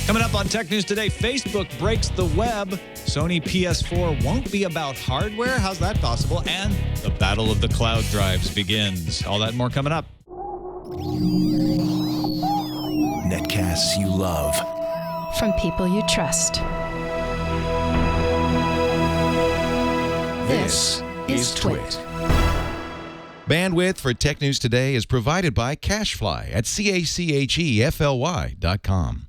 Coming up on Tech News Today, Facebook breaks the web. Sony PS4 won't be about hardware. How's that possible? And the battle of the cloud drives begins. All that and more coming up. Netcasts you love. From people you trust. This is Twit. Bandwidth for Tech News Today is provided by CacheFly at CACHEFLY.com.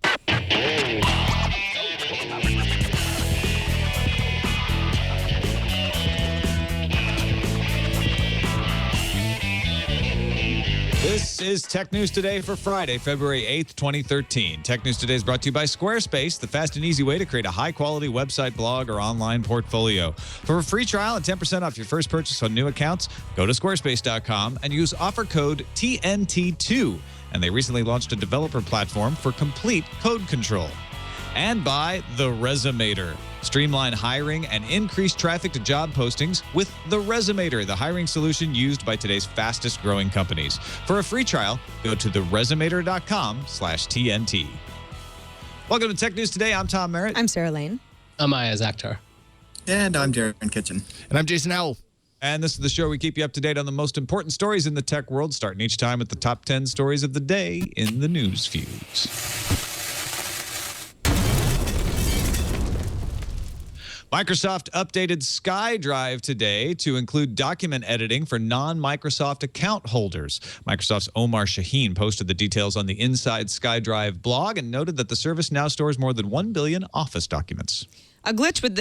This is Tech News Today for Friday, February 8th, 2013. Tech News Today is brought to you by Squarespace, the fast and easy way to create a high-quality website, blog, or online portfolio. For a free trial and 10% off your first purchase on new accounts, go to squarespace.com and use offer code TNT2. And they recently launched a developer platform for complete code control. And by the Resumator. Streamline hiring and increase traffic to job postings with the Resumator, the hiring solution used by today's fastest growing companies. For a free trial, go to theresumator.com/TNT. Welcome to Tech News Today. I'm Tom Merritt. I'm Sarah Lane. I'm Ayaz Akhtar. And I'm Darren Kitchen. And I'm Jason Howell. And this is the show we keep you up to date on the most important stories in the tech world, starting each time with the top 10 stories of the day in the news feeds. Microsoft updated SkyDrive today to include document editing for non-Microsoft account holders. Microsoft's Omar Shaheen posted the details on the Inside SkyDrive blog and noted that the service now stores more than 1 billion Office documents. A glitch with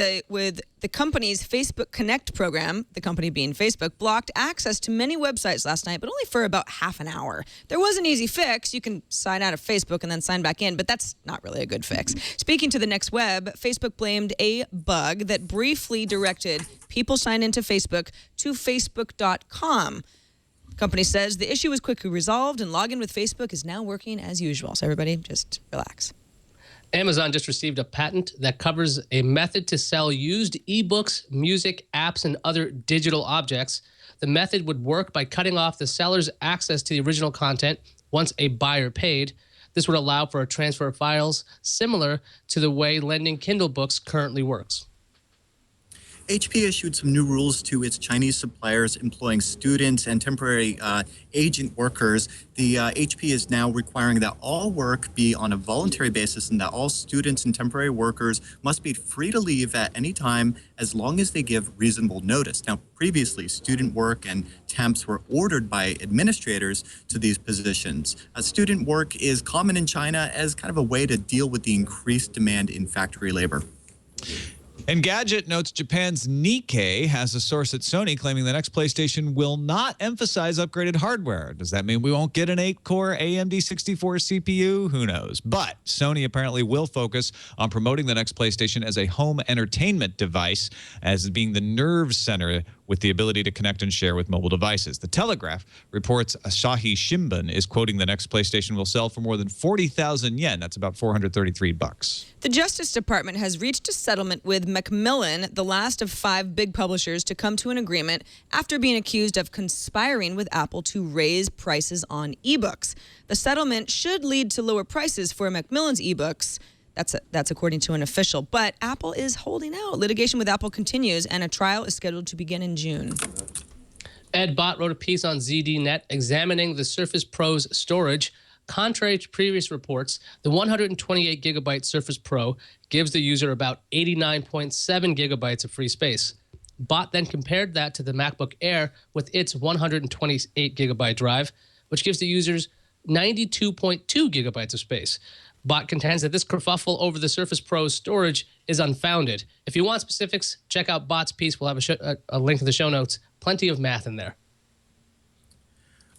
the company's Facebook Connect program, the company being Facebook, blocked access to many websites last night, but only for about half an hour. There was an easy fix. You can sign out of Facebook and then sign back in, but that's not really a good fix. Speaking to the Next Web, Facebook blamed a bug that briefly directed people signed into Facebook to facebook.com. The company says the issue was quickly resolved and login with Facebook is now working as usual. So everybody just relax. Amazon just received a patent that covers a method to sell used ebooks, music, apps, and other digital objects. The method would work by cutting off the seller's access to the original content once a buyer paid. This would allow for a transfer of files similar to the way lending Kindle books currently works. HP issued some new rules to its Chinese suppliers employing students and temporary agent workers. The HP is now requiring that all work be on a voluntary basis and that all students and temporary workers must be free to leave at any time as long as they give reasonable notice. Now, previously, student work and temps were ordered by administrators to these positions. Student work is common in China as kind of a way to deal with the increased demand in factory labor. Engadget notes Japan's Nikkei has a source at Sony claiming the next PlayStation will not emphasize upgraded hardware. Does that mean we won't get an 8-core AMD 64 CPU? Who knows? But Sony apparently will focus on promoting the next PlayStation as a home entertainment device, as being the nerve center with the ability to connect and share with mobile devices. The Telegraph reports Asahi Shimbun is quoting the next PlayStation will sell for more than 40,000 yen. That's about $433. The Justice Department has reached a settlement with Macmillan, the last of 5 big publishers to come to an agreement after being accused of conspiring with Apple to raise prices on ebooks. The settlement should lead to lower prices for Macmillan's ebooks. That's according to an official. But Apple is holding out. Litigation with Apple continues, and a trial is scheduled to begin in June. Ed Bott wrote a piece on ZDNet examining the Surface Pro's storage. Contrary to previous reports, the 128 gigabyte Surface Pro gives the user about 89.7 gigabytes of free space. Bott then compared that to the MacBook Air with its 128 gigabyte drive, which gives the users 92.2 gigabytes of space. Bott contends that this kerfuffle over the Surface Pro's storage is unfounded. If you want specifics, check out Bott's piece. We'll have a link in the show notes. Plenty of math in there.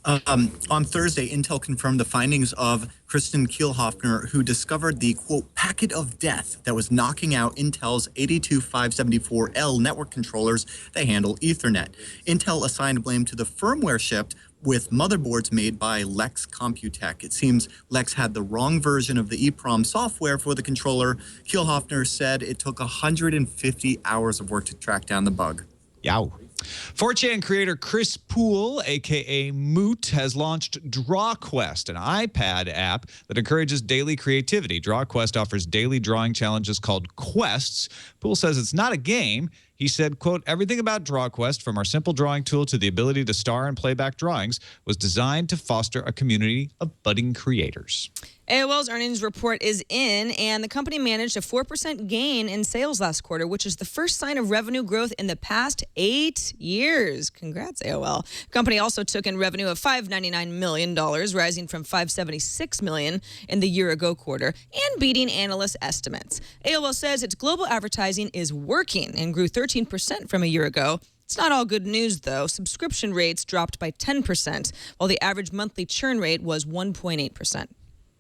On Thursday, Intel confirmed the findings of Kristen Kielhofner, who discovered the, quote, packet of death that was knocking out Intel's 82574L network controllers that handle Ethernet. Intel assigned blame to the firmware shipped with motherboards made by Lex Computech. It seems Lex had the wrong version of the EEPROM software for the controller. Kielhofner said it took 150 hours of work to track down the bug. Yow. 4chan creator Chris Poole, a.k.a. Moot, has launched DrawQuest, an iPad app that encourages daily creativity. DrawQuest offers daily drawing challenges called quests. Poole says it's not a game. He said, quote, everything about DrawQuest, from our simple drawing tool to the ability to star and playback drawings, was designed to foster a community of budding creators. AOL's earnings report is in, and the company managed a 4% gain in sales last quarter, which is the first sign of revenue growth in the past 8 years. Congrats, AOL. The company also took in revenue of $599 million, rising from $576 million in the year-ago quarter, and beating analyst estimates. AOL says its global advertising is working and grew 13% from a year ago. It's not all good news, though. Subscription rates dropped by 10%, while the average monthly churn rate was 1.8%.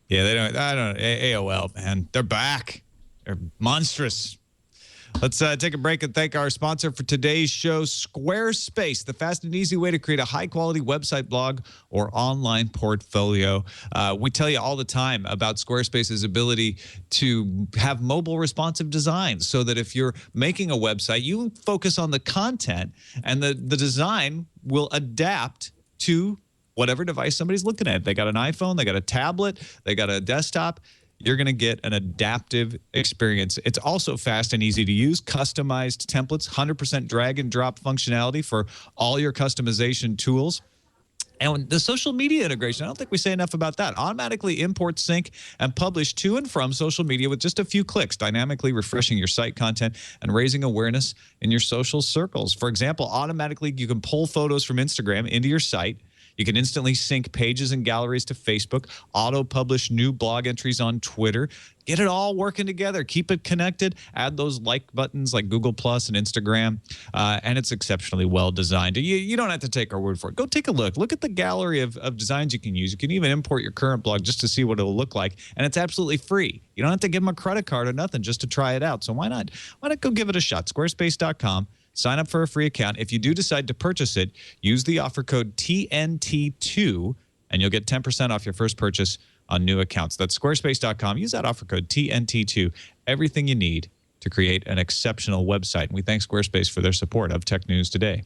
Yeah, I don't know. AOL, man, they're back. They're monstrous. Let's take a break and thank our sponsor for today's show, Squarespace, the fast and easy way to create a high-quality website, blog, or online portfolio. We tell you all the time about Squarespace's ability to have mobile responsive designs so that if you're making a website, you focus on the content and the design will adapt to whatever device somebody's looking at. They got an iPhone, they got a tablet, they got a desktop. You're going to get an adaptive experience. It's also fast and easy to use. Customized templates, 100% drag and drop functionality for all your customization tools. And the social media integration, I don't think we say enough about that. Automatically import, sync, and publish to and from social media with just a few clicks, dynamically refreshing your site content and raising awareness in your social circles. For example, automatically you can pull photos from Instagram into your site. You can instantly sync pages and galleries to Facebook, auto-publish new blog entries on Twitter. Get it all working together. Keep it connected. Add those like buttons like Google Plus and Instagram, and it's exceptionally well designed. You don't have to take our word for it. Go take a look. Look at the gallery of designs you can use. You can even import your current blog just to see what it'll look like, and it's absolutely free. You don't have to give them a credit card or nothing just to try it out. So why not? Why not go give it a shot? Squarespace.com. Sign up for a free account. If you do decide to purchase it, use the offer code TNT2, and you'll get 10% off your first purchase on new accounts. That's squarespace.com. Use that offer code TNT2. Everything you need to create an exceptional website. And we thank Squarespace for their support of Tech News Today.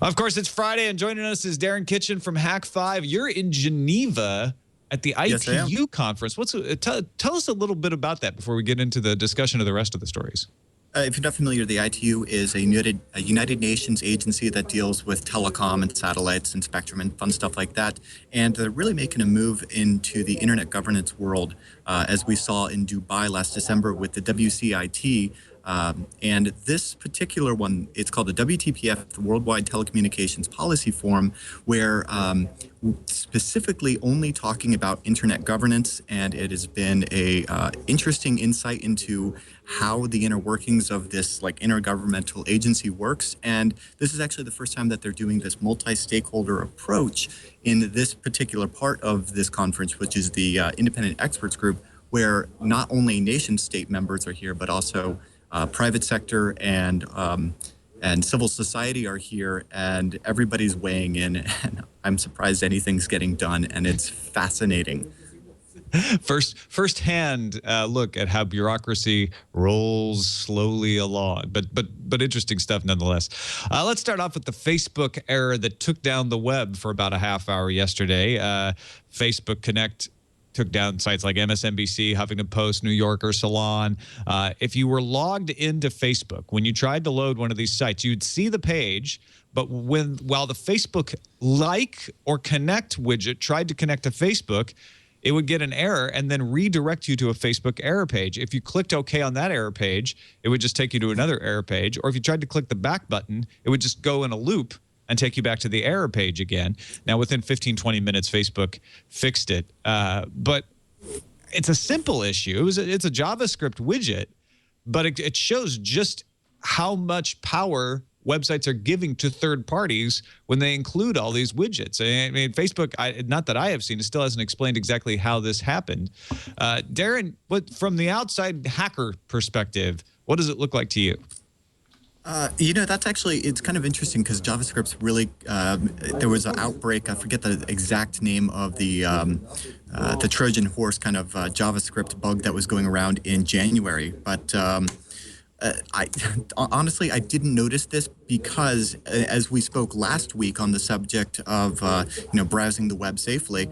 Of course, it's Friday, and joining us is Darren Kitchen from Hack 5. You're in Geneva at the ITU conference. Tell us a little bit about that before we get into the discussion of the rest of the stories. If you're not familiar, the ITU is a United Nations agency that deals with telecom and satellites and spectrum and fun stuff like that. And they're really making a move into the internet governance world, as we saw in Dubai last December with the WCIT. And this particular one, it's called the WTPF, the Worldwide Telecommunications Policy Forum, where specifically only talking about internet governance, and it has been a interesting insight into how the inner workings of this like intergovernmental agency works. And this is actually the first time that they're doing this multi-stakeholder approach in this particular part of this conference, which is the Independent Experts Group, where not only nation-state members are here, but also private sector and civil society are here, and everybody's weighing in, and I'm surprised anything's getting done, and it's fascinating. First-hand look at how bureaucracy rolls slowly along, but interesting stuff nonetheless. Let's start off with the Facebook error that took down the web for about a half hour yesterday. Facebook Connect took down sites like MSNBC, Huffington Post, New Yorker, Salon. If you were logged into Facebook, when you tried to load one of these sites, you'd see the page, but while the Facebook Like or Connect widget tried to connect to Facebook, it would get an error and then redirect you to a Facebook error page. If you clicked OK on that error page, it would just take you to another error page. Or if you tried to click the back button, it would just go in a loop and take you back to the error page again. Now, within 15, 20 minutes, Facebook fixed it. But it's a simple issue. It's a JavaScript widget, but it shows just how much power websites are giving to third parties when they include all these widgets. I mean, Facebook, not that I have seen, it still hasn't explained exactly how this happened. Darren, from the outside hacker perspective, what does it look like to you? That's actually, it's kind of interesting because JavaScript's really, there was an outbreak, I forget the exact name of the Trojan horse kind of JavaScript bug that was going around in January. But I honestly, I didn't notice this because, as we spoke last week on the subject of browsing the web safely,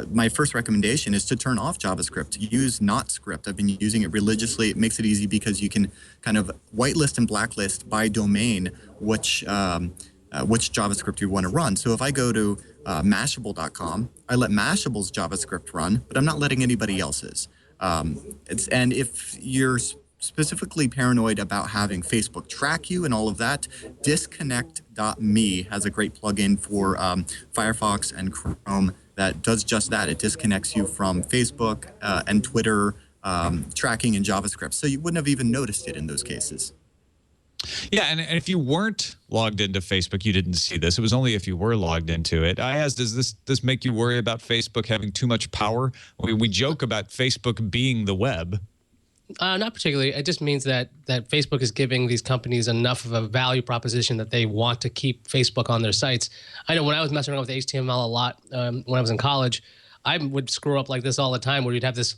my first recommendation is to turn off JavaScript. Use not script. I've been using it religiously. It makes it easy because you can kind of whitelist and blacklist by domain which JavaScript you want to run. So if I go to Mashable.com, I let Mashable's JavaScript run, but I'm not letting anybody else's. And if you're specifically paranoid about having Facebook track you and all of that, disconnect.me has a great plugin for Firefox and Chrome that does just that. It disconnects you from Facebook and Twitter tracking in JavaScript. So you wouldn't have even noticed it in those cases. Yeah, and if you weren't logged into Facebook, you didn't see this. It was only if you were logged into it. I asked, does this make you worry about Facebook having too much power? We joke about Facebook being the web. Not particularly. It just means that Facebook is giving these companies enough of a value proposition that they want to keep Facebook on their sites. I know when I was messing around with HTML a lot when I was in college, I would screw up like this all the time where you'd have this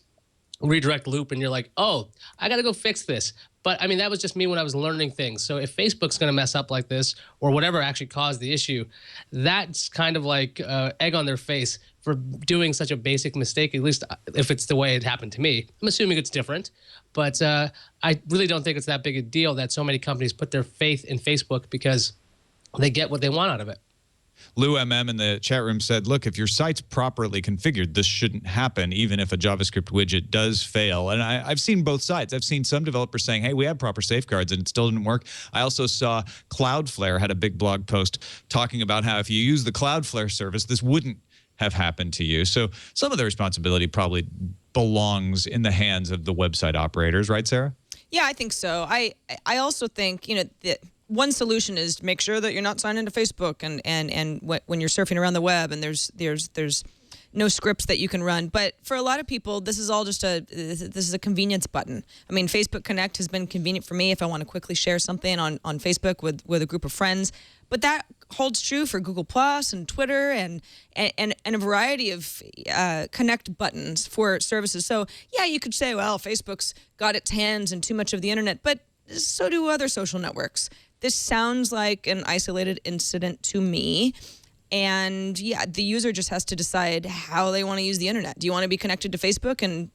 redirect loop and you're like, oh, I got to go fix this. But I mean, that was just me when I was learning things. So if Facebook's going to mess up like this or whatever actually caused the issue, that's kind of like egg on their face for doing such a basic mistake, at least if it's the way it happened to me. I'm assuming it's different, but I really don't think it's that big a deal that so many companies put their faith in Facebook because they get what they want out of it. Lou MM in the chat room said, look, if your site's properly configured, this shouldn't happen, even if a JavaScript widget does fail. And I've seen both sides. I've seen some developers saying, hey, we have proper safeguards, and it still didn't work. I also saw Cloudflare had a big blog post talking about how if you use the Cloudflare service, this wouldn't have happened to you. So some of the responsibility probably belongs in the hands of the website operators, right, Sarah? Yeah, I think so. I also think, that one solution is to make sure that you're not signed into Facebook and when you're surfing around the web and there's no scripts that you can run. But for a lot of people, this is all just this is a convenience button. I mean, Facebook Connect has been convenient for me if I want to quickly share something on Facebook with a group of friends. But that holds true for Google Plus and Twitter and a variety of connect buttons for services. So yeah, you could say, well, Facebook's got its hands in too much of the internet, but so do other social networks. This sounds like an isolated incident to me. And yeah, the user just has to decide how they want to use the internet. Do you want to be connected to Facebook and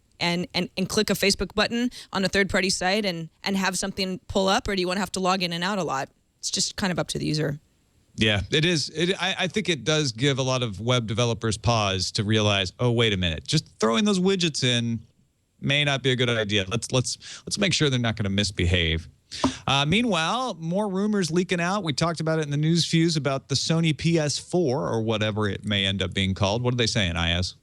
click a Facebook button on a third-party site and have something pull up, or do you want to have to log in and out a lot? It's just kind of up to the user. Yeah, it is. I think it does give a lot of web developers pause to realize, oh, wait a minute, just throwing those widgets in may not be a good idea. Let's make sure they're not going to misbehave. Meanwhile, more rumors leaking out. We talked about it in the news fuse about the Sony PS4 or whatever it may end up being called. What are they saying, IS?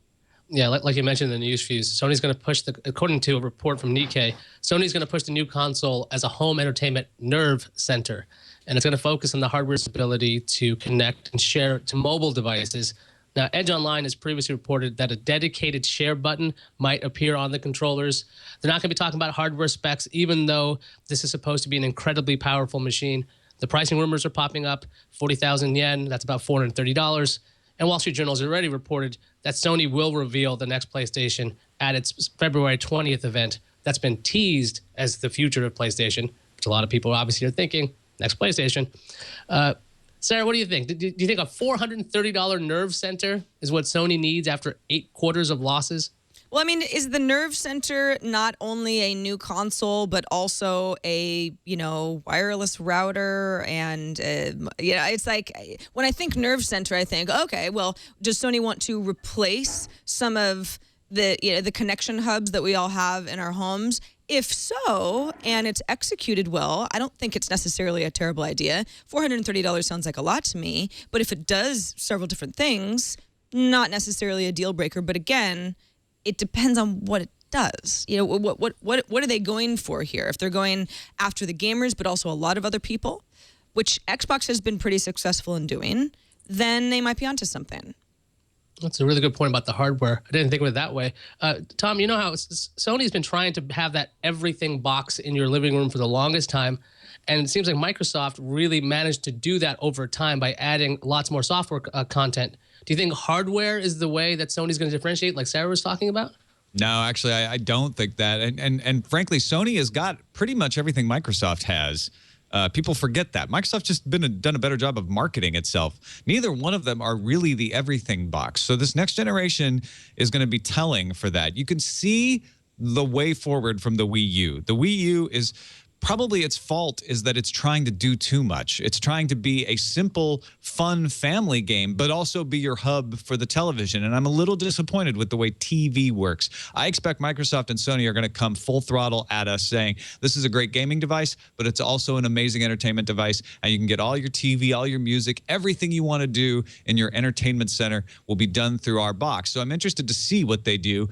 Yeah, like you mentioned in the news fuse, Sony's going to push according to a report from Nikkei, Sony's going to push the new console as a home entertainment nerve center. And it's going to focus on the hardware's ability to connect and share to mobile devices. Now, Edge Online has previously reported that a dedicated share button might appear on the controllers. They're not going to be talking about hardware specs, even though this is supposed to be an incredibly powerful machine. The pricing rumors are popping up, 40,000 yen, that's about $430. And Wall Street Journal has already reported that Sony will reveal the next PlayStation at its February 20th event. That's been teased as the future of PlayStation, which a lot of people obviously are thinking, next PlayStation. Sarah, what do you think? Do you think a $430 nerve center is what Sony needs after 8 quarters of losses? Well, I mean, is the nerve center not only a new console, but also a, wireless router? And, it's like when I think nerve center, I think, okay, well, does Sony want to replace some of the connection hubs that we all have in our homes? If so, and it's executed well, I don't think it's necessarily a terrible idea. $430 sounds like a lot to me, but if it does several different things, not necessarily a deal breaker. But again, it depends on what it does. What are they going for here? If they're going after the gamers, but also a lot of other people, which Xbox has been pretty successful in doing, then they might be onto something. That's a really good point about the hardware. I didn't think of it that way. Tom, you know how Sony's been trying to have that everything box in your living room for the longest time, and it seems like Microsoft really managed to do that over time by adding lots more software content. Do you think hardware is the way that Sony's going to differentiate, like Sarah was talking about? No, actually, I don't think that. And frankly, Sony has got pretty much everything Microsoft has. People forget that. Microsoft's just done a better job of marketing itself. Neither one of them are really the everything box. So this next generation is going to be telling for that. You can see the way forward from the Wii U. The Wii U is probably its fault is that it's trying to do too much. It's trying to be a simple, fun family game, but also be your hub for the television. And I'm a little disappointed with the way TV works. I expect Microsoft and Sony are going to come full throttle at us saying, this is a great gaming device, but it's also an amazing entertainment device. And you can get all your TV, all your music, everything you want to do in your entertainment center will be done through our box. So I'm interested to see what they do.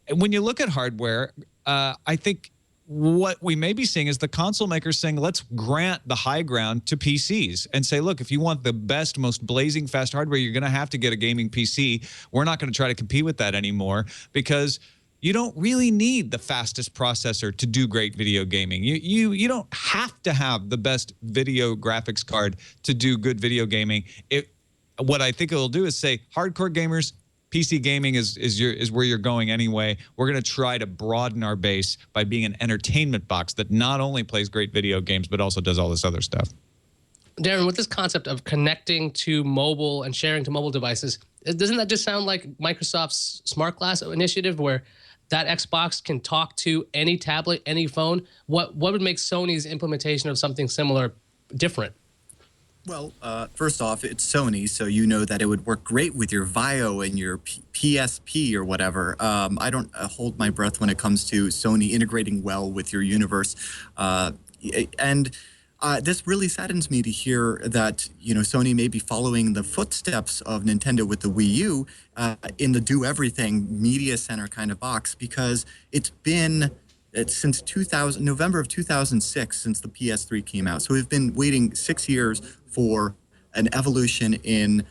And when you look at hardware, I think what we may be seeing is the console makers saying, let's grant the high ground to PCs and say, look, if you want the best, most blazing fast hardware, you're going to have to get a gaming PC. We're not going to try to compete with that anymore because you don't really need the fastest processor to do great video gaming. You don't have to have the best video graphics card to do good video gaming. What I think it'll do is say, hardcore gamers, PC gaming is where you're going anyway. We're going to try to broaden our base by being an entertainment box that not only plays great video games, but also does all this other stuff. Darren, with this concept of connecting to mobile and sharing to mobile devices, doesn't that just sound like Microsoft's Smart Glass initiative where that Xbox can talk to any tablet, any phone? What would make Sony's implementation of something similar different? Well, first off, it's Sony, so you know that it would work great with your Vio and your PSP or whatever. I don't hold my breath when it comes to Sony integrating well with your universe. This really saddens me to hear that, Sony may be following the footsteps of Nintendo with the Wii U in the do-everything media center kind of box, because it's since November of 2006 since the PS3 came out. So we've been waiting 6 years for an evolution in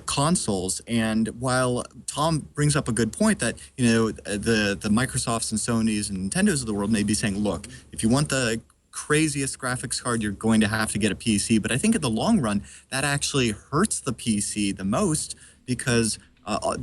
consoles. And while Tom brings up a good point that, the Microsofts and Sonys and Nintendos of the world may be saying, look, if you want the craziest graphics card, you're going to have to get a PC. But I think in the long run, that actually hurts the PC the most, because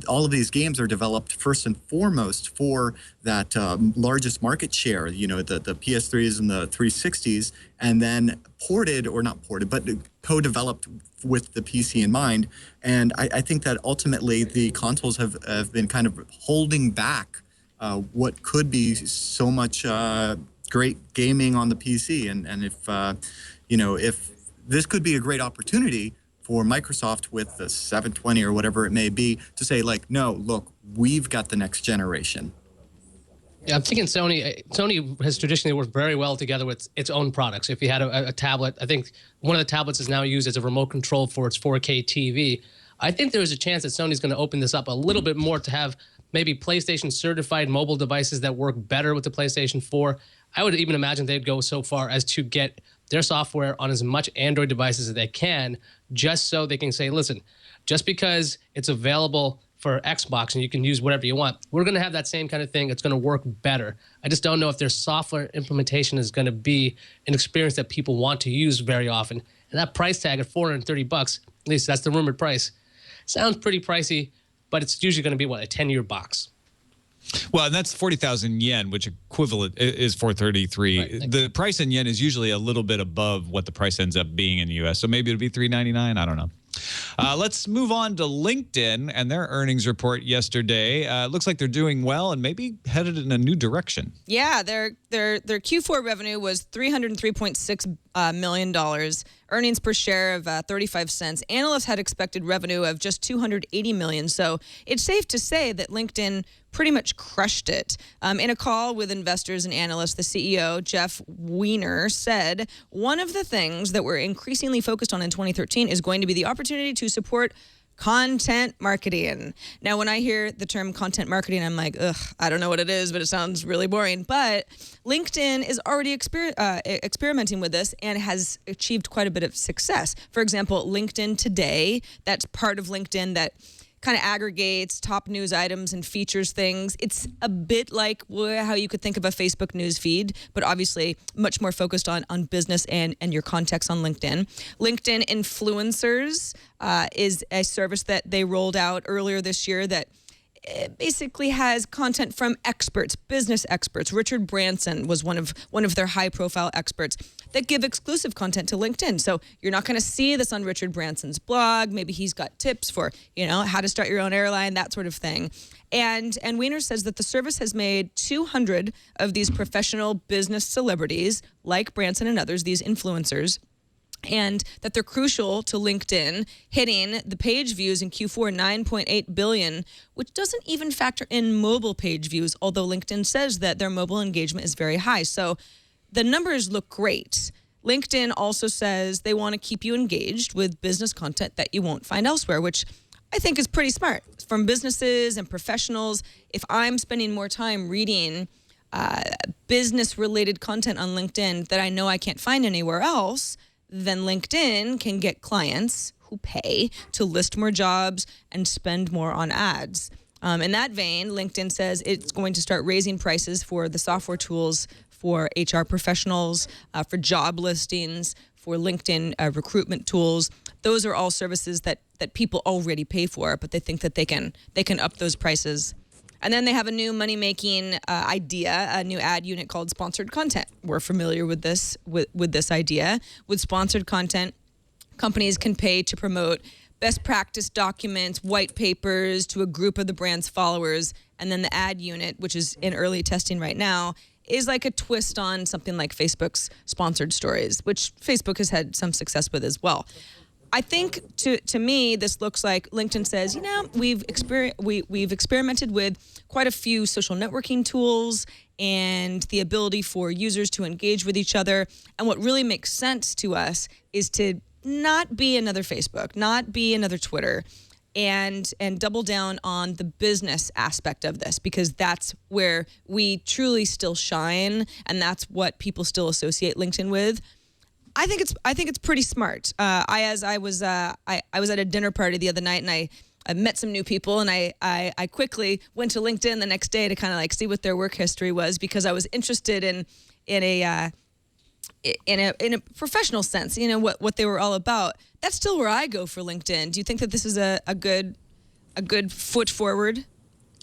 all of these games are developed first and foremost for that largest market share, the PS3s and the 360s, and then co-developed with the PC in mind. And I think that ultimately the consoles have been kind of holding back what could be so much great gaming on the PC. And if this could be a great opportunity for Microsoft with the 720 or whatever it may be to say, like, no, look, we've got the next generation. Yeah, I'm thinking Sony has traditionally worked very well together with its own products. If you had a tablet, I think one of the tablets is now used as a remote control for its 4K TV. I think there is a chance that Sony's going to open this up a little bit more to have maybe PlayStation certified mobile devices that work better with the PlayStation 4. I would even imagine they'd go so far as to get their software on as much Android devices as they can, just so they can say, listen, just because it's available for Xbox and you can use whatever you want, we're going to have that same kind of thing. It's going to work better. I just don't know if their software implementation is going to be an experience that people want to use very often. And that price tag at $430, at least that's the rumored price, sounds pretty pricey, but it's usually going to be, what, a 10-year box. Well, and that's 40,000 yen, which equivalent is 433. Right. The price in yen is usually a little bit above what the price ends up being in the U.S. So maybe it'll be $399. I don't know. Let's move on to LinkedIn and their earnings report yesterday. Looks like they're doing well and maybe headed in a new direction. Yeah, their Q4 revenue was $303.6 million, earnings per share of 35 cents. Analysts had expected revenue of just $280 million. So it's safe to say that LinkedIn pretty much crushed it. In a call with investors and analysts, the CEO, Jeff Weiner, said one of the things that we're increasingly focused on in 2013 is going to be the opportunity to support content marketing. Now, when I hear the term content marketing, I'm like, ugh, I don't know what it is, but it sounds really boring. But LinkedIn is already experimenting with this and has achieved quite a bit of success. For example, LinkedIn Today, that's part of LinkedIn that kind of aggregates top news items and features things. It's a bit like how you could think of a Facebook news feed, but obviously much more focused on business and your context on LinkedIn. LinkedIn Influencers is a service that they rolled out earlier this year that basically has content from experts, business experts. Richard Branson was one of their high-profile experts that give exclusive content to LinkedIn. So you're not going to see this on Richard Branson's blog. Maybe he's got tips for, how to start your own airline, that sort of thing. And Weiner says that the service has made 200 of these professional business celebrities, like Branson and others, these influencers, and that they're crucial to LinkedIn, hitting the page views in Q4 9.8 billion, which doesn't even factor in mobile page views, although LinkedIn says that their mobile engagement is very high. So the numbers look great. LinkedIn also says they want to keep you engaged with business content that you won't find elsewhere, which I think is pretty smart. From businesses and professionals, if I'm spending more time reading business-related content on LinkedIn that I know I can't find anywhere else, then LinkedIn can get clients who pay to list more jobs and spend more on ads. In that vein, LinkedIn says it's going to start raising prices for the software tools for HR professionals, for job listings, for LinkedIn recruitment tools. Those are all services that people already pay for, but they think that they can up those prices. And then they have a new money-making idea, a new ad unit called sponsored content. We're familiar with this idea. With sponsored content, companies can pay to promote best practice documents, white papers to a group of the brand's followers. And then the ad unit, which is in early testing right now, is like a twist on something like Facebook's sponsored stories, which Facebook has had some success with as well. I think to me, this looks like LinkedIn says, we've experimented with quite a few social networking tools and the ability for users to engage with each other. And what really makes sense to us is to not be another Facebook, not be another Twitter, and double down on the business aspect of this, because that's where we truly still shine, and that's what people still associate LinkedIn with. I think it's pretty smart. I was at a dinner party the other night, and I met some new people, and I quickly went to LinkedIn the next day to kind of like see what their work history was, because I was interested in a professional sense, what they were all about. That's still where I go for LinkedIn. Do you think that this is a good foot forward?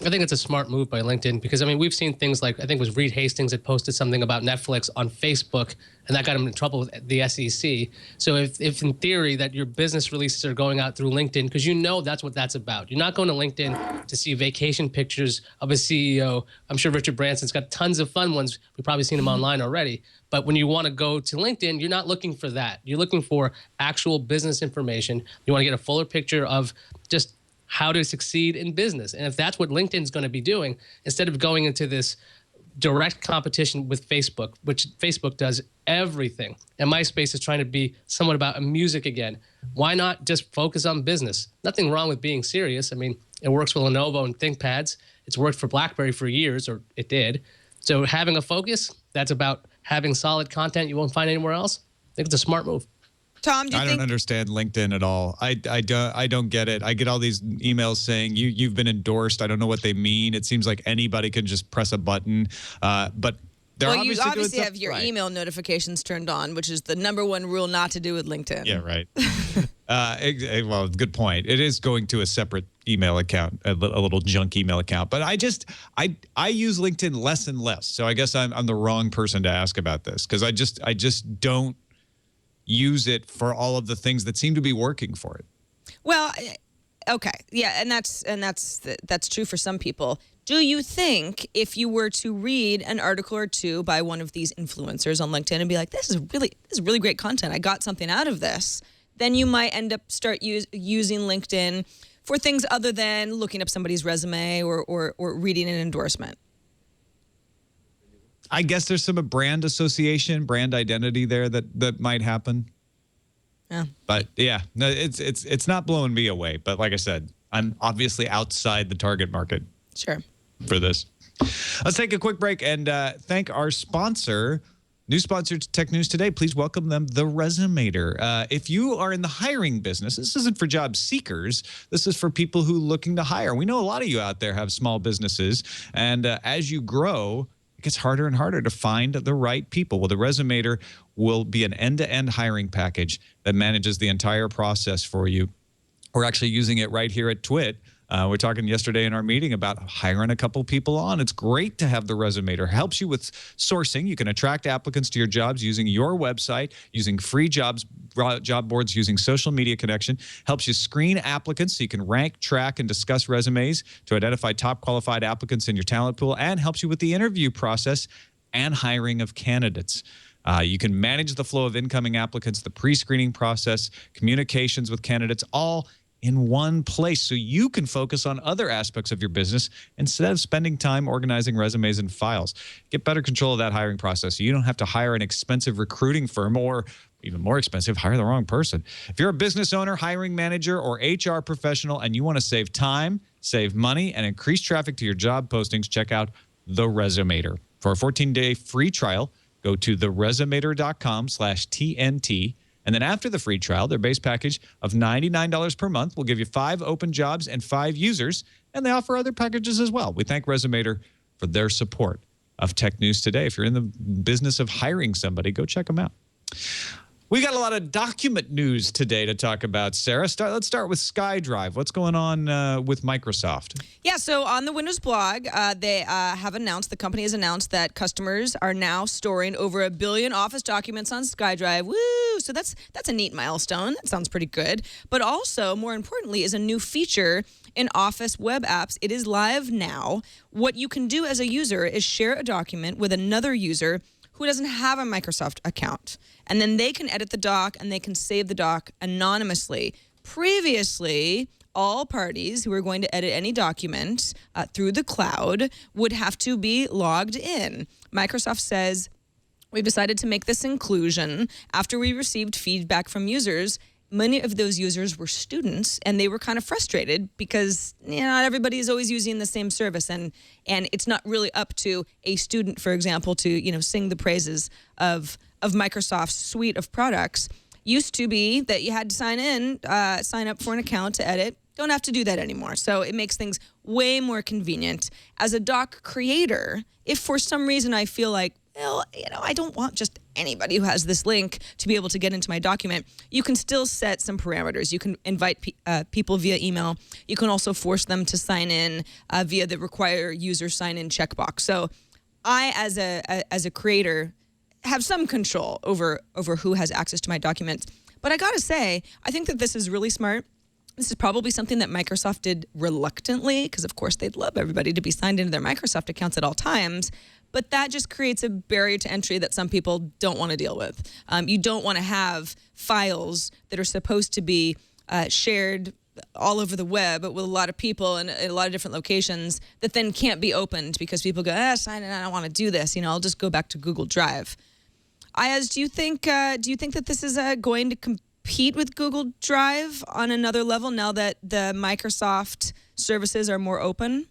I think it's a smart move by LinkedIn because, we've seen things like, I think it was Reed Hastings that posted something about Netflix on Facebook, and that got him in trouble with the SEC. So if in theory that your business releases are going out through LinkedIn, because that's what that's about. You're not going to LinkedIn to see vacation pictures of a CEO. I'm sure Richard Branson's got tons of fun ones. We've probably seen them online already. But when you want to go to LinkedIn, you're not looking for that. You're looking for actual business information. You want to get a fuller picture of just how to succeed in business. And if that's what LinkedIn's going to be doing, instead of going into this direct competition with Facebook, which Facebook does everything, and MySpace is trying to be somewhat about music again, why not just focus on business? Nothing wrong with being serious. It works for Lenovo and ThinkPads. It's worked for BlackBerry for years, or it did. So having a focus, that's about having solid content you won't find anywhere else. I think it's a smart move. Tom, do you think? I don't understand LinkedIn at all. I don't get it. I get all these emails saying you've been endorsed. I don't know what they mean. It seems like anybody can just press a button. But they're you obviously have your right. email notifications turned on, which is the number one rule not to do with LinkedIn. Yeah, right. Well, good point. It is going to a separate email account, a little junk email account. But I use LinkedIn less and less. So I guess I'm the wrong person to ask about this, because I just don't use it for all of the things that seem to be working for it. Well, okay, yeah, and that's true for some people. Do you think if you were to read an article or two by one of these influencers on LinkedIn and be like, this is really great content, I got something out of this, then you might end up using LinkedIn for things other than looking up somebody's resume or reading an endorsement? I guess there's some brand association, brand identity there that might happen. Yeah. But yeah, no, it's not blowing me away. But like I said, I'm obviously outside the target market. Sure. For this. Let's take a quick break and thank our sponsor. New sponsor to Tech News Today. Please welcome them, the Resumator. If you are in the hiring business, this isn't for job seekers. This is for people who are looking to hire. We know a lot of you out there have small businesses, and as you grow, it gets harder and harder to find the right people. Well, the Resumator will be an end-to-end hiring package that manages the entire process for you. We're actually using it right here at Twit. We're talking yesterday in our meeting about hiring a couple people on. It's great to have the Resumator. Helps you with sourcing. You can attract applicants to your jobs using your website, using free job boards, using social media connection. Helps you screen applicants so you can rank, track, and discuss resumes to identify top qualified applicants in your talent pool, and helps you with the interview process and hiring of candidates. You can manage the flow of incoming applicants, the pre-screening process, communications with candidates, all in one place, so you can focus on other aspects of your business instead of spending time organizing resumes and files. Get better control of that hiring process so you don't have to hire an expensive recruiting firm, or even more expensive, hire the wrong person. If you're a business owner, hiring manager, or HR professional and you want to save time, save money, and increase traffic to your job postings, check out the Resumator. For a 14-day free trial, go to theresumator.com/TNT. And then after the free trial, their base package of $99 per month will give you 5 open jobs and 5 users, and they offer other packages as well. We thank Resumator for their support of Tech News Today. If you're in the business of hiring somebody, go check them out. We got a lot of document news today to talk about, Sarah. Let's start with SkyDrive. What's going on with Microsoft? Yeah, so on the Windows blog, the company has announced that customers are now storing over 1 billion Office documents on SkyDrive. Woo! So that's a neat milestone. That sounds pretty good. But also, more importantly, is a new feature in Office web apps. It is live now. What you can do as a user is share a document with another user who doesn't have a Microsoft account. And then they can edit the doc and they can save the doc anonymously. Previously, all parties who were going to edit any document through the cloud would have to be logged in. Microsoft says, we've decided to make this inclusion after we received feedback from users. Many of those users were students, and they were kind of frustrated because not everybody is always using the same service, and it's not really up to a student, for example, to sing the praises of Microsoft's suite of products. Used to be that you had to sign up for an account to edit. Don't have to do that anymore. So it makes things way more convenient. As a doc creator, if for some reason I feel like, I don't want just anybody who has this link to be able to get into my document, you can still set some parameters. You can invite people via email. You can also force them to sign in via the require user sign in checkbox. So I, as a creator, have some control over who has access to my documents. But I gotta say, I think that this is really smart. This is probably something that Microsoft did reluctantly, because of course they'd love everybody to be signed into their Microsoft accounts at all times. But that just creates a barrier to entry that some people don't want to deal with. You don't want to have files that are supposed to be shared all over the web with a lot of people and a lot of different locations that then can't be opened because people go, sign in, I don't want to do this. I'll just go back to Google Drive. Ayaz, do you think that this is going to compete with Google Drive on another level now that the Microsoft services are more open?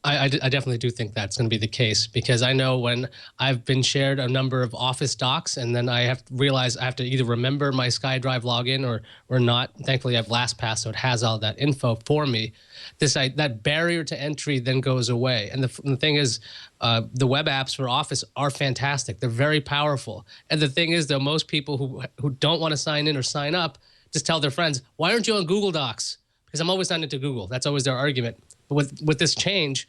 I definitely do think that's going to be the case, because I know when I've been shared a number of Office docs and then I have to realize I have to either remember my SkyDrive login or not. Thankfully, I have LastPass, so it has all that info for me. That barrier to entry then goes away. And the thing is, the web apps for Office are fantastic. They're very powerful. And the thing is, though, most people who don't want to sign in or sign up just tell their friends, why aren't you on Google Docs? Because I'm always signed into Google. That's always their argument. But with this change,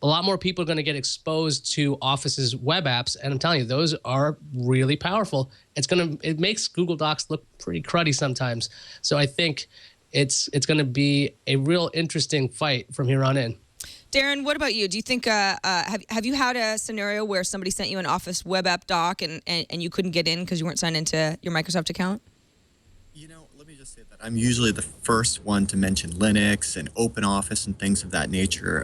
a lot more people are going to get exposed to Office's web apps, and I'm telling you, those are really powerful. It makes Google Docs look pretty cruddy sometimes. So I think it's going to be a real interesting fight from here on in. Darren, what about you? Do you think have you had a scenario where somebody sent you an Office web app doc and you couldn't get in because you weren't signed into your Microsoft account? Let me just say that I'm usually the first one to mention Linux and OpenOffice and things of that nature.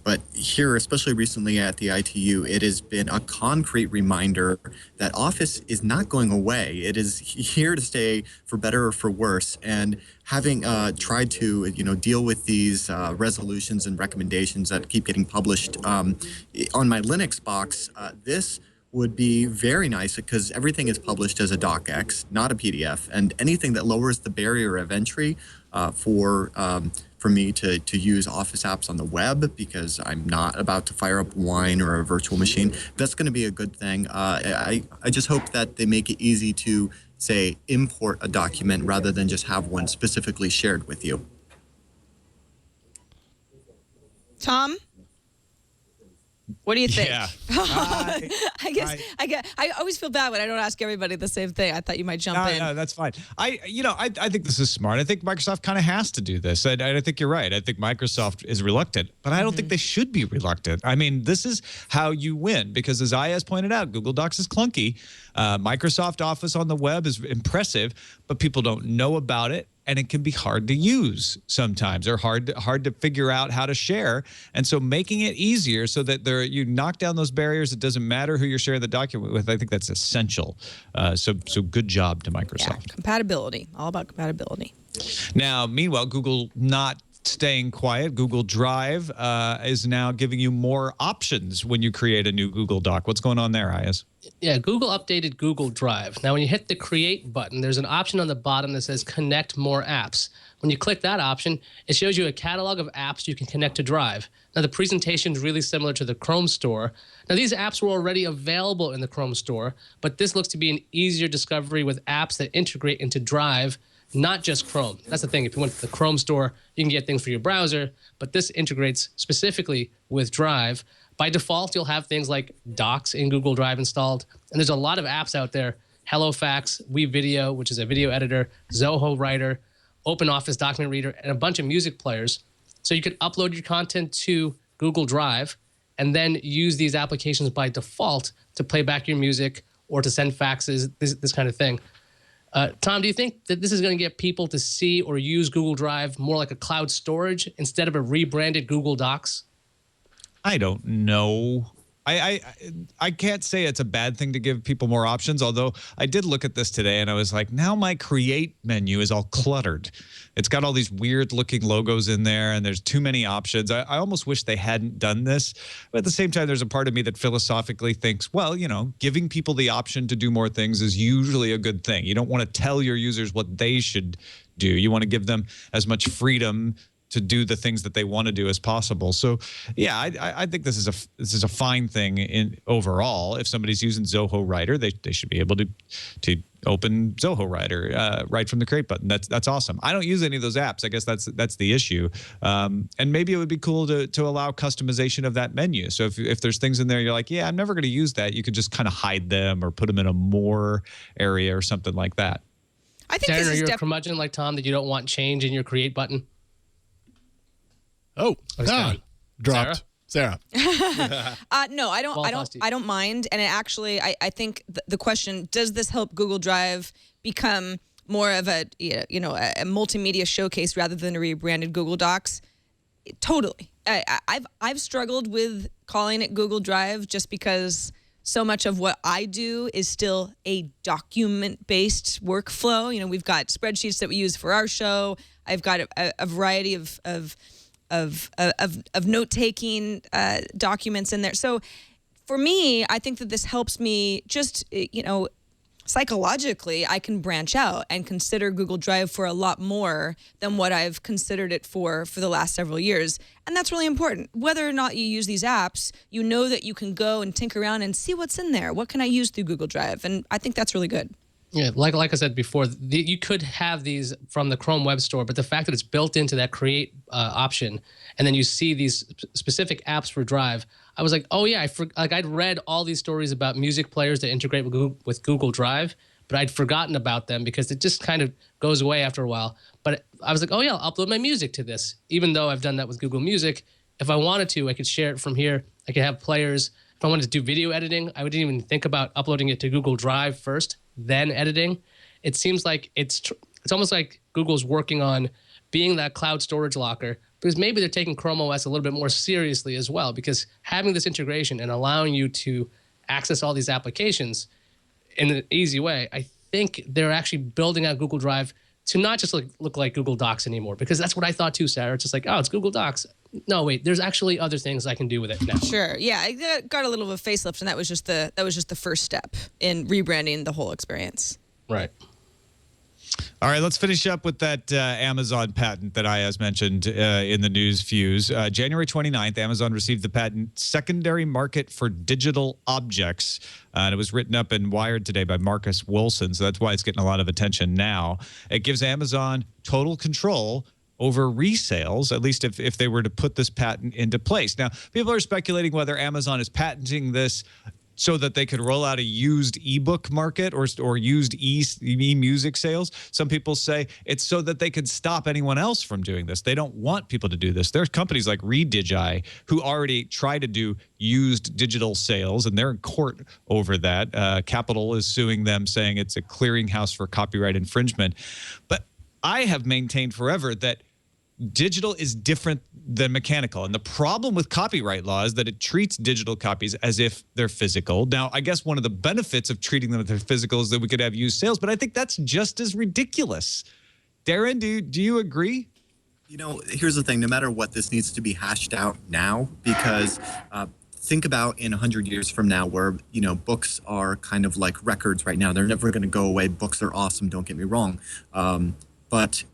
But here, especially recently at the ITU, it has been a concrete reminder that Office is not going away. It is here to stay, for better or for worse. And having tried to deal with these resolutions and recommendations that keep getting published on my Linux box, this would be very nice because everything is published as a docx, not a PDF, and anything that lowers the barrier of entry for me to use Office apps on the web, because I'm not about to fire up Wine or a virtual machine, that's going to be a good thing. I just hope that they make it easy to, say, import a document rather than just have one specifically shared with you. Tom? What do you think? Yeah. I always feel bad when I don't ask everybody the same thing. I thought you might jump in. No, that's fine. I think this is smart. I think Microsoft kind of has to do this. I think you're right. I think Microsoft is reluctant, but I don't think they should be reluctant. I mean, this is how you win because, as Ayaz pointed out, Google Docs is clunky. Microsoft Office on the web is impressive, but people don't know about it. And it can be hard to use sometimes, or hard to figure out how to share. And so making it easier so that you knock down those barriers, it doesn't matter who you're sharing the document with, I think that's essential. So good job to Microsoft. Yeah, compatibility, all about compatibility. Now, meanwhile, Google not staying quiet. Google Drive is now giving you more options when you create a new Google Doc. What's going on there, Ayaz? Yeah, Google updated Google Drive. Now, when you hit the Create button, there's an option on the bottom that says Connect More Apps. When you click that option, it shows you a catalog of apps you can connect to Drive. Now, the presentation is really similar to the Chrome Store. Now, these apps were already available in the Chrome Store, but this looks to be an easier discovery with apps that integrate into Drive, not just Chrome. That's the thing. If you went to the Chrome Store, you can get things for your browser, but this integrates specifically with Drive. By default, you'll have things like Docs in Google Drive installed, and there's a lot of apps out there. HelloFax, WeVideo, which is a video editor, Zoho Writer, OpenOffice Document Reader, and a bunch of music players. So you could upload your content to Google Drive and then use these applications by default to play back your music or to send faxes, this kind of thing. Tom, do you think that this is going to get people to see or use Google Drive more like a cloud storage instead of a rebranded Google Docs? I don't know. I can't say it's a bad thing to give people more options, although I did look at this today and I was like, now my Create menu is all cluttered. It's got all these weird looking logos in there and there's too many options. I almost wish they hadn't done this. But at the same time, there's a part of me that philosophically thinks, well, giving people the option to do more things is usually a good thing. You don't want to tell your users what they should do. You want to give them as much freedom to do the things that they want to do as possible. So, yeah, I think this is a fine thing in overall. If somebody's using Zoho Writer, they should be able to open Zoho Writer right from the Create button. That's awesome. I don't use any of those apps. I guess that's the issue. And maybe it would be cool to allow customization of that menu. So if there's things in there you're like, yeah, I'm never going to use that, you could just kind of hide them or put them in a more area or something like that. I think Darren, this are is you a curmudgeon like Tom that you don't want change in your Create button? Dropped. Sarah. No, I don't. I don't mind. And it actually, I think the question: does this help Google Drive become more of a a multimedia showcase rather than a rebranded Google Docs? Totally. I've struggled with calling it Google Drive just because so much of what I do is still a document-based workflow. We've got spreadsheets that we use for our show. I've got a variety of note-taking documents in there. So for me, I think that this helps me just, psychologically, I can branch out and consider Google Drive for a lot more than what I've considered it for the last several years. And that's really important. Whether or not you use these apps, you know that you can go and tinker around and see what's in there. What can I use through Google Drive? And I think that's really good. Yeah, like I said before, you could have these from the Chrome Web Store, but the fact that it's built into that Create option, and then you see these specific apps for Drive, I was like, oh yeah, I'd read all these stories about music players that integrate with Google Drive, but I'd forgotten about them because it just kind of goes away after a while. But I was like, oh yeah, I'll upload my music to this, even though I've done that with Google Music. If I wanted to, I could share it from here. I could have players. If I wanted to do video editing, I wouldn't even think about uploading it to Google Drive first, then editing. It seems like it's almost like Google's working on being that cloud storage locker, because maybe they're taking Chrome OS a little bit more seriously as well, because having this integration and allowing you to access all these applications in an easy way, I think they're actually building out Google Drive to not just look like Google Docs anymore, because that's what I thought too, Sarah. It's just like, oh, it's Google Docs. No, wait, there's actually other things I can do with it now. Sure. Yeah, I got a little of a facelift, and that was just the first step in rebranding the whole experience. Right. All right, let's finish up with that Amazon patent that Ayaz mentioned in the news fuse. January 29th, Amazon received the patent Secondary Market for Digital Objects. And it was written up in Wired today by Marcus Wilson, so that's why it's getting a lot of attention now. It gives Amazon total control over resales, at least if they were to put this patent into place. Now, people are speculating whether Amazon is patenting this so that they could roll out a used ebook market or used e-music sales. Some people say it's so that they could stop anyone else from doing this. They don't want people to do this. There's companies like Redigi who already try to do used digital sales, and they're in court over that. Capital is suing them, saying it's a clearinghouse for copyright infringement. But I have maintained forever that digital is different than mechanical. And the problem with copyright law is that it treats digital copies as if they're physical. Now, I guess one of the benefits of treating them as they're physical is that we could have used sales, but I think that's just as ridiculous. Darren, do you agree? You know, here's the thing. No matter what, this needs to be hashed out now, because think about in 100 years from now where, you know, books are kind of like records right now. They're never going to go away. Books are awesome, don't get me wrong. But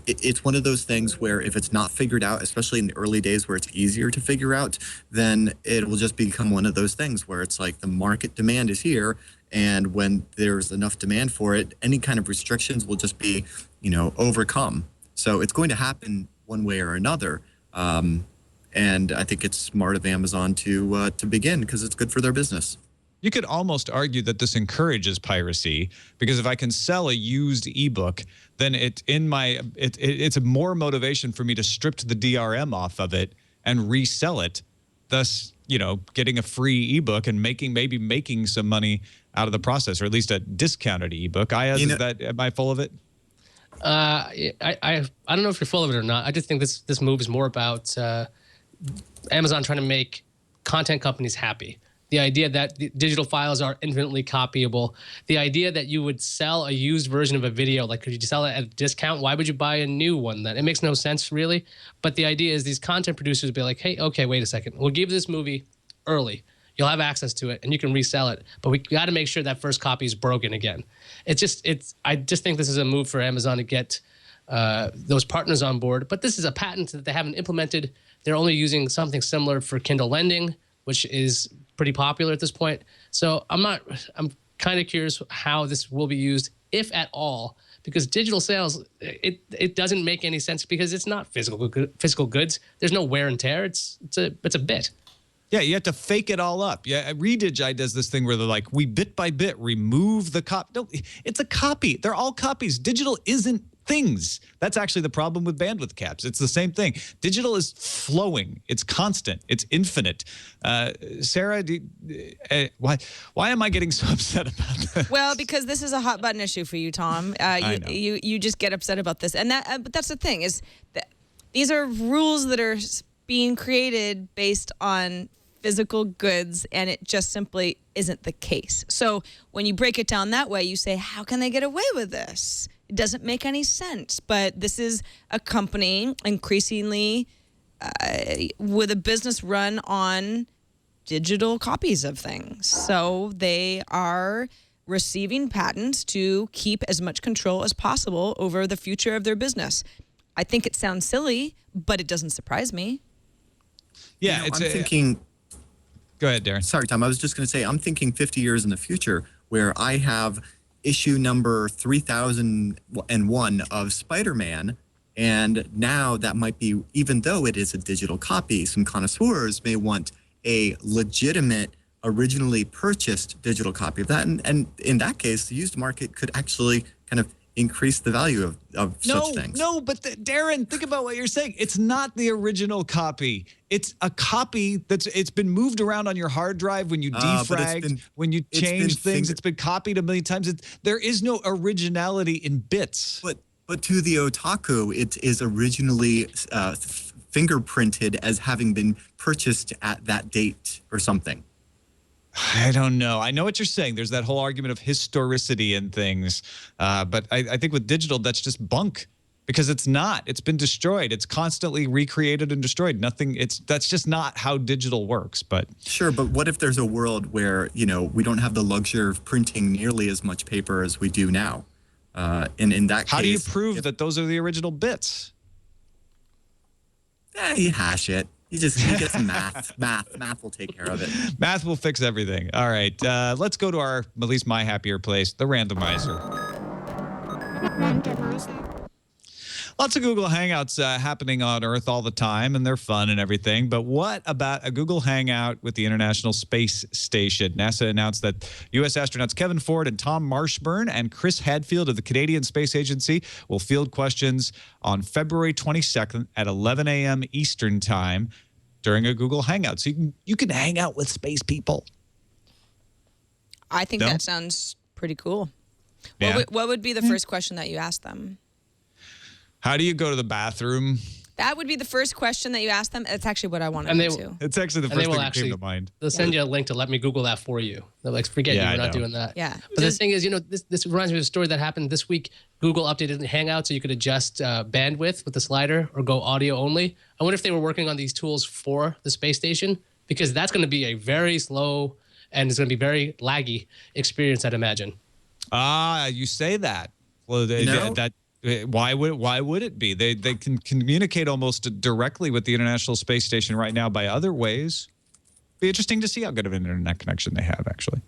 it's one of those things where if it's not figured out, especially in the early days where it's easier to figure out, then it will just become one of those things where it's like the market demand is here. And when there's enough demand for it, any kind of restrictions will just be, you know, overcome. So it's going to happen one way or another. And I think it's smart of Amazon to begin because it's good for their business. You could almost argue that this encourages piracy, because if I can sell a used ebook, then it's a more motivation for me to strip the DRM off of it and resell it, thus, you know, getting a free ebook and maybe making some money out of the process, or at least a discounted ebook. Am I full of it? I don't know if you're full of it or not. I just think this move is more about Amazon trying to make content companies happy. The idea that the digital files are infinitely copyable. The idea that you would sell a used version of a video, like could you sell it at a discount? Why would you buy a new one then? It makes no sense really. But the idea is these content producers will be like, hey, okay, wait a second. We'll give this movie early. You'll have access to it and you can resell it. But we got to make sure that first copy is broken again. I just think this is a move for Amazon to get those partners on board. But this is a patent that they haven't implemented. They're only using something similar for Kindle lending, which is pretty popular at this point. So I'm kind of curious how this will be used, if at all, because digital sales, it doesn't make any sense because it's not physical goods. There's no wear and tear. It's a bit. Yeah, you have to fake it all up. Yeah, Redigi does this thing where they're like, we bit by bit remove the copy. No, it's a copy. They're all copies. Digital isn't things. That's actually the problem with bandwidth caps. It's the same thing. Digital is flowing. It's constant. It's infinite. Sarah, why am I getting so upset about this? Well, because this is a hot button issue for you, Tom. You just get upset about this, and but that's the thing is that these are rules that are being created based on physical goods, and it just simply isn't the case. So when you break it down that way, you say, how can they get away with this? It doesn't make any sense. But this is a company increasingly with a business run on digital copies of things. So they are receiving patents to keep as much control as possible over the future of their business. I think it sounds silly, but it doesn't surprise me. Yeah, I'm thinking. Go ahead, Darren. Sorry, Tom. I was just going to say, I'm thinking 50 years in the future where I have issue number 3001 of Spider-Man. And now that might be, even though it is a digital copy, some connoisseurs may want a legitimate, originally purchased digital copy of that. And in that case, the used market could actually kind of increase the value of such things. No, but Darren, think about what you're saying. It's not the original copy. It's a copy it's been moved around on your hard drive when you defrag, when you change things. It's been copied a million times. There is no originality in bits. But to the otaku, it is originally fingerprinted as having been purchased at that date or something. I don't know. I know what you're saying. There's that whole argument of historicity and things. But I think with digital, that's just bunk because it's not. It's been destroyed. It's constantly recreated and destroyed. That's just not how digital works. But sure. But what if there's a world where, you know, we don't have the luxury of printing nearly as much paper as we do now? And in that case, how do you prove that those are the original bits? You hash it. You get some math. Math will take care of it. Math will fix everything. All right. Let's go to at least my happier place, the randomizer. Lots of Google Hangouts happening on Earth all the time, and they're fun and everything. But what about a Google Hangout with the International Space Station? NASA announced that U.S. astronauts Kevin Ford and Tom Marshburn and Chris Hadfield of the Canadian Space Agency will field questions on February 22nd at 11 a.m. Eastern Time during a Google Hangout. So you can hang out with space people. I think that sounds pretty cool. Yeah. What would be the first question that you ask them? How do you go to the bathroom? That would be the first question that you ask them. That's actually what I want to know, too. It's actually the first thing that came to mind. They'll send you a link to let me Google that for you. They're like, forget you, we're not doing that. Yeah. But the thing is, this reminds me of a story that happened this week. Google updated Hangout so you could adjust bandwidth with the slider or go audio only. I wonder if they were working on these tools for the space station, because that's going to be a very slow and it's going to be very laggy experience, I'd imagine. You say that. Well, why would it be? They can communicate almost directly with the International Space Station right now by other ways. Be interesting to see how good of an internet connection they have, actually.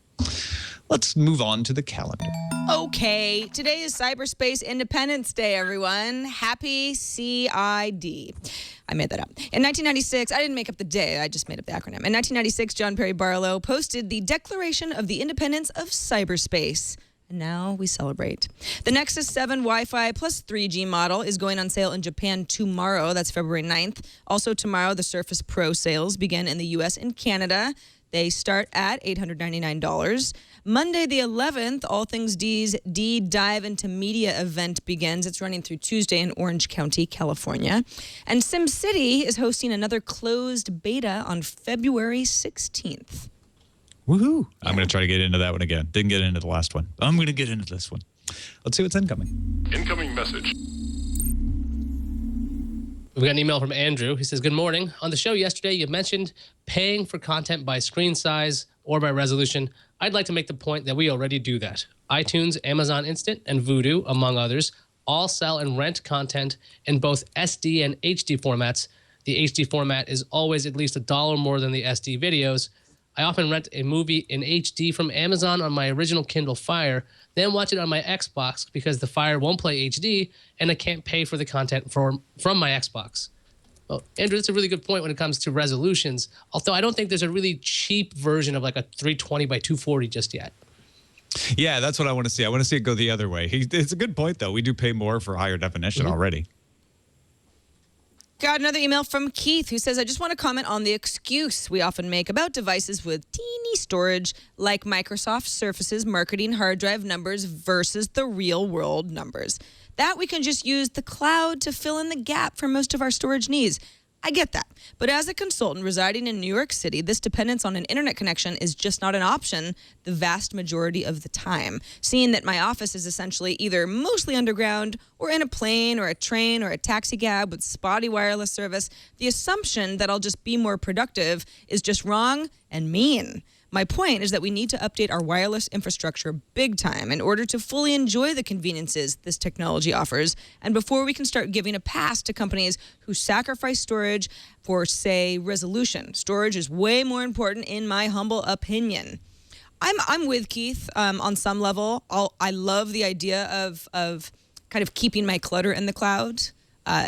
Let's move on to the calendar. Okay, today is Cyberspace Independence Day, everyone. Happy CID. I made that up. In 1996, I didn't make up the day, I just made up the acronym. In 1996, John Perry Barlow posted the Declaration of the Independence of Cyberspace. And now we celebrate. The Nexus 7 Wi-Fi plus 3G model is going on sale in Japan tomorrow. That's February 9th. Also tomorrow, the Surface Pro sales begin in the U.S. and Canada. They start at $899. Monday the 11th, All Things D's D-Dive into Media event begins. It's running through Tuesday in Orange County, California. And SimCity is hosting another closed beta on February 16th. Woohoo. Yeah. I'm going to try to get into that one again. Didn't get into the last one. I'm going to get into this one. Let's see what's incoming. Incoming message. We've got an email from Andrew. He says, good morning. On the show yesterday, you mentioned paying for content by screen size or by resolution. I'd like to make the point that we already do that. iTunes, Amazon Instant, and Vudu, among others, all sell and rent content in both SD and HD formats. The HD format is always at least $1 more than the SD videos. I often rent a movie in HD from Amazon on my original Kindle Fire, then watch it on my Xbox because the Fire won't play HD and I can't pay for the content from my Xbox. Well, Andrew, that's a really good point when it comes to resolutions, although I don't think there's a really cheap version of like a 320 by 240 just yet. Yeah, that's what I want to see. I want to see it go the other way. It's a good point, though. We do pay more for higher definition already. Got another email from Keith who says, I just want to comment on the excuse we often make about devices with teeny storage like Microsoft Surface's marketing hard drive numbers versus the real world numbers. That we can just use the cloud to fill in the gap for most of our storage needs. I get that. But as a consultant residing in New York City, this dependence on an internet connection is just not an option the vast majority of the time. Seeing that my office is essentially either mostly underground or in a plane or a train or a taxi cab with spotty wireless service, the assumption that I'll just be more productive is just wrong and mean. My point is that we need to update our wireless infrastructure big time in order to fully enjoy the conveniences this technology offers, and before we can start giving a pass to companies who sacrifice storage for, say, resolution. Storage is way more important in my humble opinion. I'm with Keith on some level. I love the idea of kind of keeping my clutter in the cloud.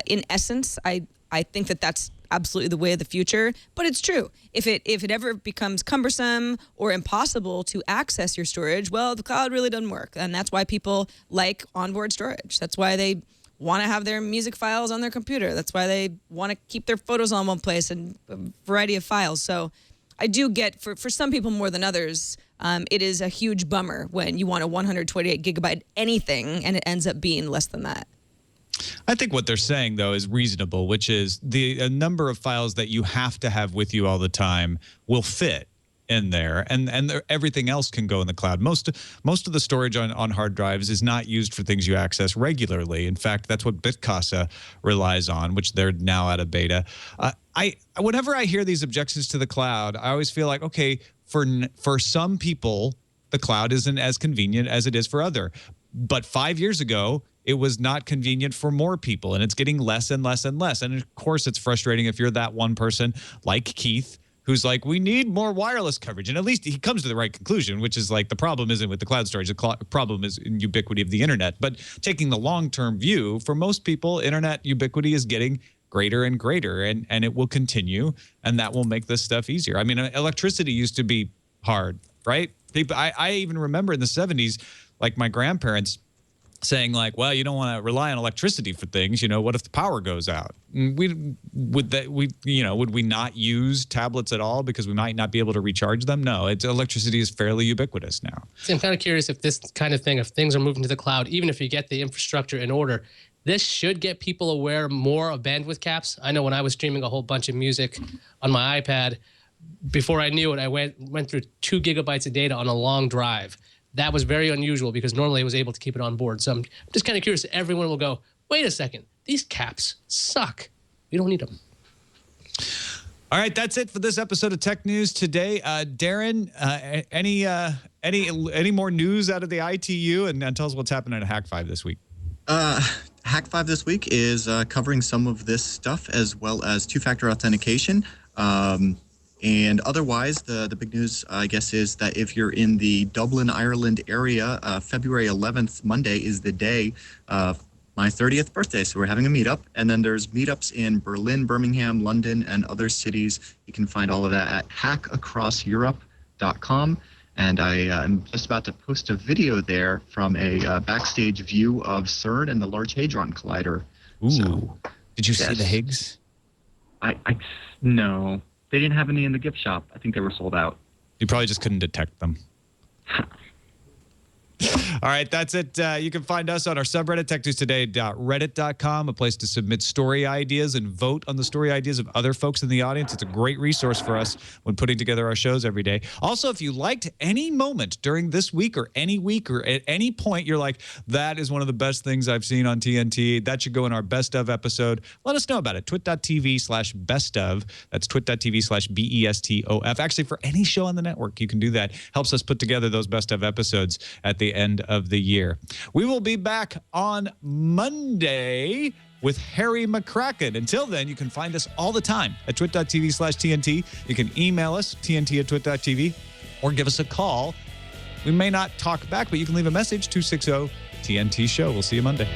In essence, I think that that's absolutely the way of the future, but it's true. If it ever becomes cumbersome or impossible to access your storage, well, the cloud really doesn't work, and that's why people like onboard storage. That's why they want to have their music files on their computer. That's why they want to keep their photos on one place and a variety of files. So I do get, for some people more than others, it is a huge bummer when you want a 128 gigabyte anything and it ends up being less than that. I think what they're saying, though, is reasonable, which is a number of files that you have to have with you all the time will fit in there, and everything else can go in the cloud. Most of the storage on hard drives is not used for things you access regularly. In fact, that's what Bitcasa relies on, which they're now out of beta. Whenever I hear these objections to the cloud, I always feel like, okay, for some people, the cloud isn't as convenient as it is for other. But 5 years ago, it was not convenient for more people, and it's getting less and less and less. And of course, it's frustrating if you're that one person like Keith who's like, we need more wireless coverage. And at least he comes to the right conclusion, which is like the problem isn't with the cloud storage. The problem is in ubiquity of the internet. But taking the long-term view, for most people, internet ubiquity is getting greater and greater, and it will continue, and that will make this stuff easier. I mean, electricity used to be hard, right? I even remember in the 70s, like my grandparents saying like, well, you don't want to rely on electricity for things. What if the power goes out? Would we not use tablets at all because we might not be able to recharge them? No, electricity is fairly ubiquitous now. See, I'm kind of curious if this kind of thing, if things are moving to the cloud, even if you get the infrastructure in order, this should get people aware more of bandwidth caps. I know when I was streaming a whole bunch of music on my iPad, before I knew it, I went through 2 gigabytes of data on a long drive. That was very unusual because normally I was able to keep it on board. So I'm just kind of curious if everyone will go, wait a second, these caps suck. We don't need them. All right, that's it for this episode of Tech News Today. Darren, any more news out of the ITU? And tell us what's happening at Hack 5 this week. Hack 5 this week is covering some of this stuff as well as two-factor authentication. And otherwise, the big news, I guess, is that if you're in the Dublin, Ireland area, February 11th, Monday, is the day of my 30th birthday. So we're having a meetup. And then there's meetups in Berlin, Birmingham, London, and other cities. You can find all of that at hackacrosseurope.com. And I am just about to post a video there from a backstage view of CERN and the Large Hadron Collider. Ooh. So, did you see the Higgs? No. They didn't have any in the gift shop. I think they were sold out. You probably just couldn't detect them. All right, that's it. You can find us on our subreddit, technewstoday.reddit.com, a place to submit story ideas and vote on the story ideas of other folks in the audience. It's a great resource for us when putting together our shows every day. Also, if you liked any moment during this week or at any point, you're like, that is one of the best things I've seen on TNT, that should go in our best of episode, let us know about it. twit.tv/bestof. That's twit.tv/BESTOF. Actually, for any show on the network, you can do that. Helps us put together those best of episodes at the end of the year. We will be back on Monday with Harry McCracken. Until then, you can find us all the time at twit.tv/TNT. You can email us, tnt@twit.tv, or give us a call. We may not talk back, but you can leave a message, 260-TNT-SHOW. We'll see you Monday.